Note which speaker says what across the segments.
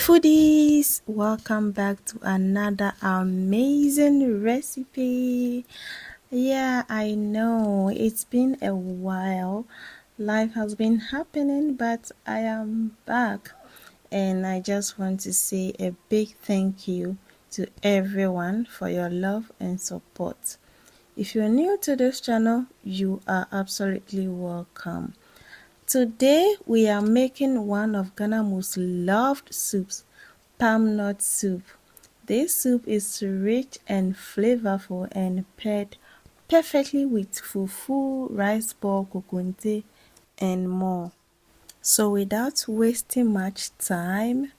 Speaker 1: Foodies, welcome back to another amazing recipe. Yeah, I know it's been a while. Life has been happening, but I am back, and I just want to say a big thank you to everyone for your love and support. If you're new to this channel, you are absolutely welcome. Today we are making one of Ghana's most loved soups, palm nut soup. This soup is rich and flavorful and paired perfectly with fufu, rice ball, konkonte, and more. So without wasting much time,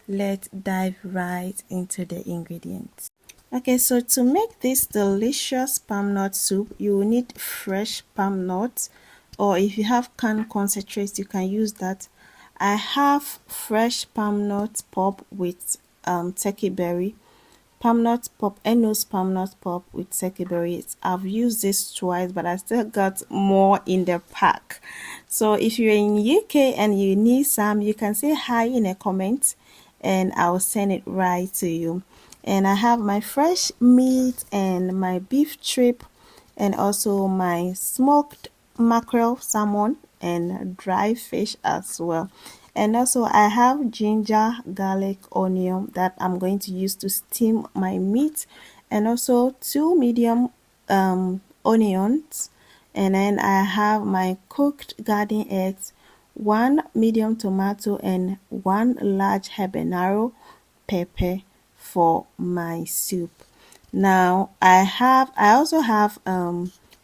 Speaker 1: let's dive right into the ingredients. Okay, so to make this delicious palm nut soup, you will need fresh palm nuts, or if you have canned concentrates, you can use that. I have fresh palm nut pulp with turkey berry, palm nut pulp, Enos palm nut pulp with turkey berries. I've used this twice, but I still got more in the pack. So if you're in UK and you need some, you can say hi in a comment, and I'll send it right to you. And I have my fresh meat and my beef strip, and also my smoked mackerel, salmon, and dry fish as well. And also I have ginger, garlic, onion that I'm going to use to steam my meat, and also two medium onions, and then I have my cooked garden eggs, one medium tomato, and one large habanero pepper for my soup. Now I also have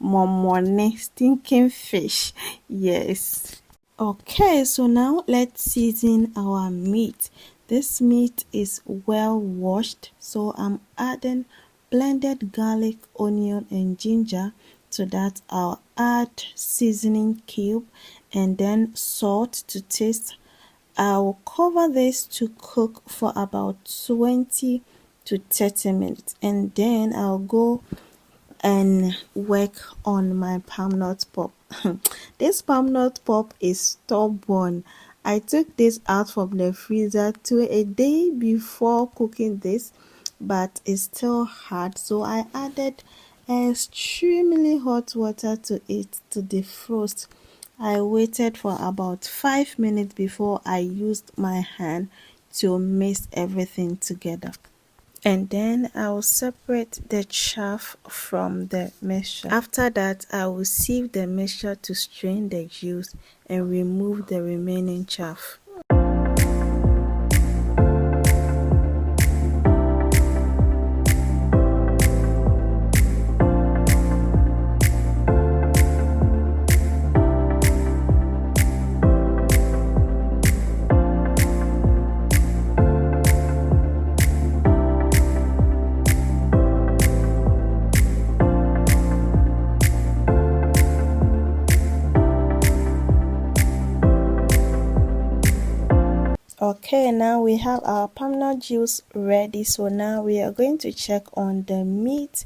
Speaker 1: momone stinking fish. Yes. Okay, so now let's season our meat. This meat is well washed, so I'm adding blended garlic, onion, and ginger. To that, I'll add seasoning cube and then salt to taste. I'll cover this to cook for about 20 to 30 minutes, and then I'll go and work on my palm nut pop. This palm nut pop is stubborn. I took this out from the freezer to a day before cooking this, but it's still hard, so I added extremely hot water to it to defrost. I waited for about 5 minutes before I used my hand to mix everything together. And then I will separate the chaff from the mixture. After that, I will sieve the mixture to strain the juice and remove the remaining chaff. Okay, now we have our palm nut juice ready. So now we are going to check on the meat,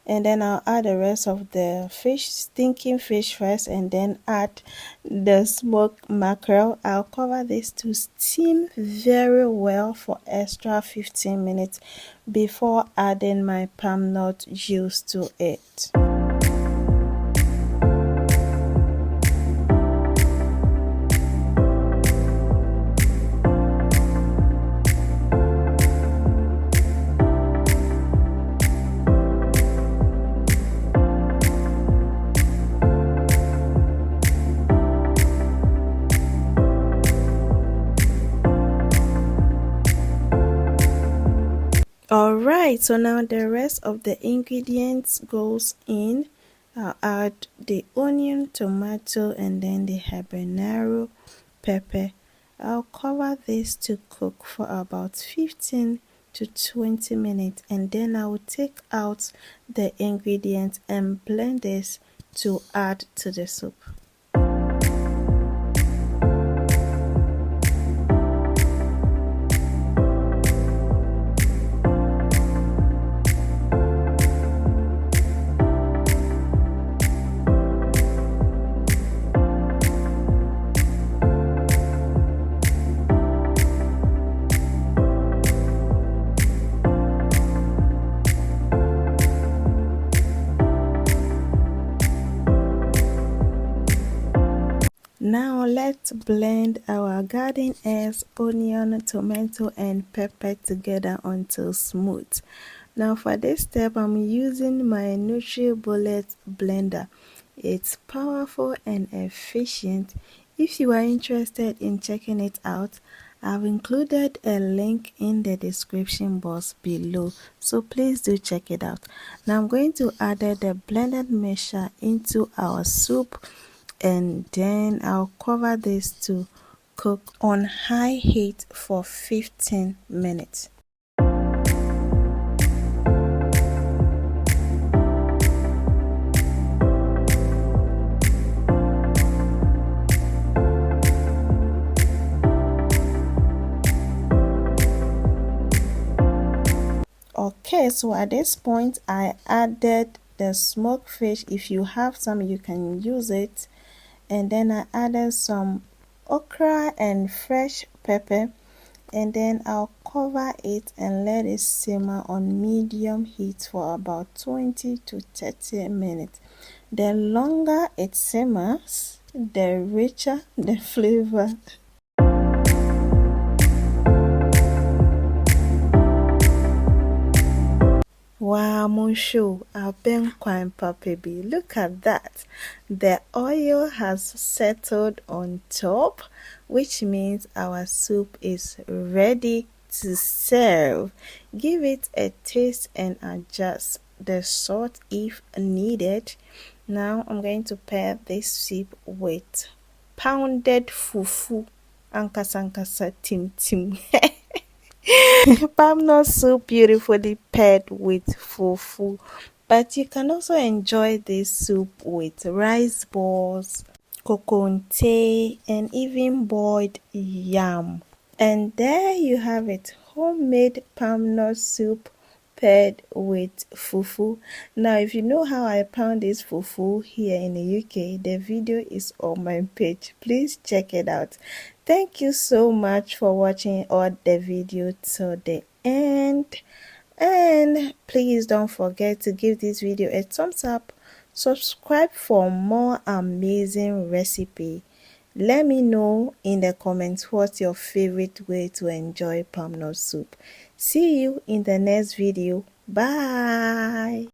Speaker 1: and then I'll add the rest of the fish, stinking fish first, and then add the smoked mackerel. I'll cover this to steam very well for extra 15 minutes before adding my palm nut juice to it. Alright, so now the rest of the ingredients goes in. I'll add the onion, tomato, and then the habanero pepper. I'll cover this to cook for about 15 to 20 minutes, and then I will take out the ingredients and blend this to add to the soup. Now let's blend our garden eggs, onion, tomato and pepper together until smooth. Now for this step I'm using my NutriBullet blender. It's powerful and efficient. If you are interested in checking it out, I've included a link in the description box below, so please do check it out. Now I'm going to add the blended mixture into our soup, and then I'll cover this to cook on high heat for 15 minutes. Okay, so at this point I added the smoked fish. If you have some, you can use it. And then I added some okra and fresh pepper, and then I'll cover it and let it simmer on medium heat for about 20 to 30 minutes. The longer it simmers, the richer the flavor. Wow, Monsho, Abenkwan papebi. Look at that. The oil has settled on top, which means our soup is ready to serve. Give it a taste and adjust the salt if needed. Now I'm going to pair this soup with pounded fufu. Ankasa ankasa tim tim. Palm soup beautifully paired with fufu, but you can also enjoy this soup with rice balls, konkonte, and even boiled yam. And there you have it, homemade palm nut soup paired with fufu. Now if you know how I pound this fufu here in the UK, the video is on my page. Please check it out. Thank you so much for watching all the video to the end, and please don't forget to give this video a thumbs up, subscribe for more amazing recipe. Let me know in the comments what's your favorite way to enjoy palm nut soup. See you in the next video. Bye.